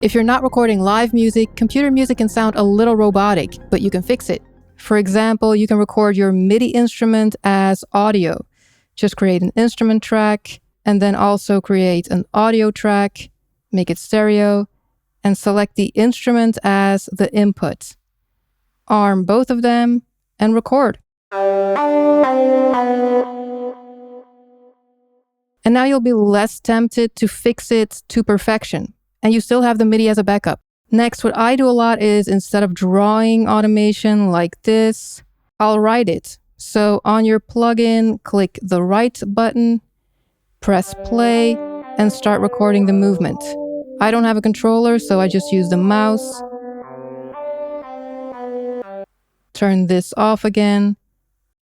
If you're not recording live music, computer music can sound a little robotic, but you can fix it. For example, you can record your MIDI instrument as audio. Just create an instrument track, and then also create an audio track, make it stereo, and select the instrument as the input. Arm both of them and record. And now you'll be less tempted to fix it to perfection, and you still have the MIDI as a backup. Next, what I do a lot is instead of drawing automation like this, I'll write it. So on your plugin, click the write button, press play, and start recording the movement. I don't have a controller, so I just use the mouse. Turn this off again,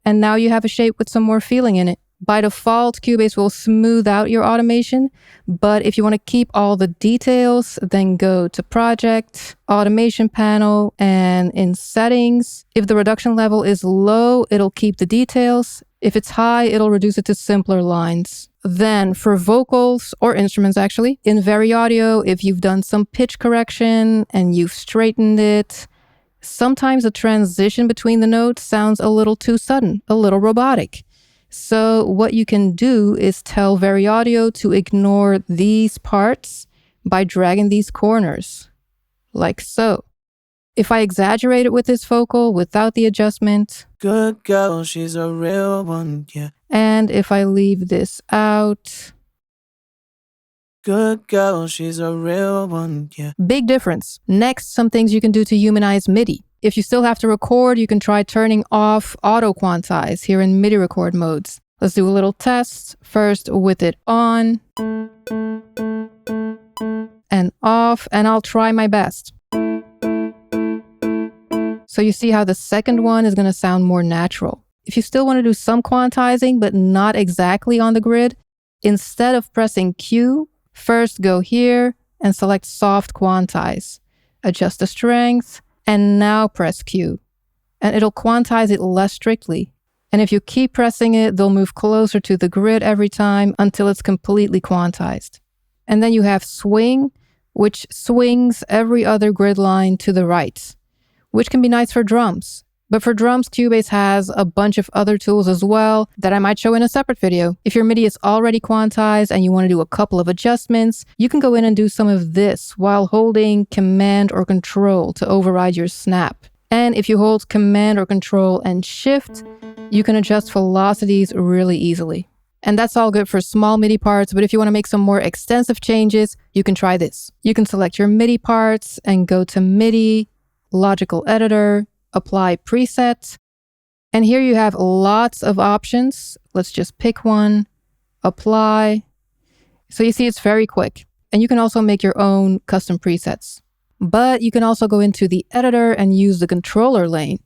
and now you have a shape with some more feeling in it. By default, Cubase will smooth out your automation, but if you want to keep all the details, then go to Project, Automation Panel, and in Settings. If the reduction level is low, it'll keep the details. If it's high, it'll reduce it to simpler lines. Then for vocals, or instruments actually, in VariAudio, if you've done some pitch correction and you've straightened it, sometimes the transition between the notes sounds a little too sudden, a little robotic. So what you can do is tell VariAudio to ignore these parts by dragging these corners, like so. If I exaggerate it with this vocal without the adjustment, good girl, she's a real one, yeah. And if I leave this out, good girl, she's a real one, yeah. Big difference. Next, some things you can do to humanize MIDI. If you still have to record, you can try turning off auto quantize here in MIDI record modes. Let's do a little test. First with it on and off, and I'll try my best. So you see how the second one is going to sound more natural. If you still want to do some quantizing, but not exactly on the grid, instead of pressing Q, first go here and select soft quantize. Adjust the strength, and now press Q. And it'll quantize it less strictly. And if you keep pressing it, they'll move closer to the grid every time until it's completely quantized. And then you have swing, which swings every other grid line to the right, which can be nice for drums. But for drums, Cubase has a bunch of other tools as well that I might show in a separate video. If your MIDI is already quantized and you want to do a couple of adjustments, you can go in and do some of this while holding Command or Control to override your snap. And if you hold Command or Control and Shift, you can adjust velocities really easily. And that's all good for small MIDI parts, but if you want to make some more extensive changes, you can try this. You can select your MIDI parts and go to MIDI, Logical Editor, Apply Presets, and here you have lots of options. Let's just pick one, apply. So you see it's very quick, and you can also make your own custom presets. But you can also go into the editor and use the controller lane.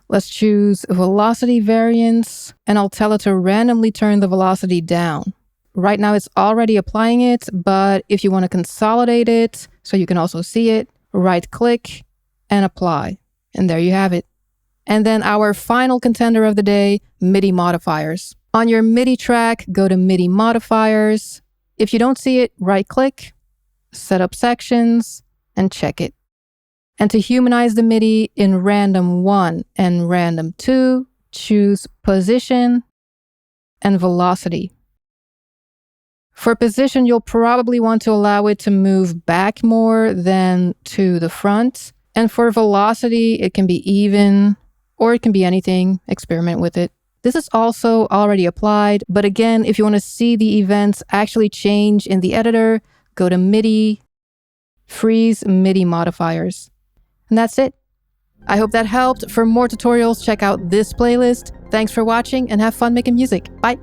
Let's choose velocity variance, and I'll tell it to randomly turn the velocity down. Right now it's already applying it, but if you want to consolidate it so you can also see it, right click and apply. And there you have it. And then our final contender of the day, MIDI modifiers. On your MIDI track, go to MIDI modifiers. If you don't see it, right click, set up sections, and check it. And to humanize the MIDI in random 1 and random 2, choose position and velocity. For position, you'll probably want to allow it to move back more than to the front. And for velocity, it can be even, or it can be anything. Experiment with it. This is also already applied, but again, if you want to see the events actually change in the editor, go to MIDI, freeze MIDI modifiers. And that's it. I hope that helped. For more tutorials, check out this playlist. Thanks for watching and have fun making music. Bye.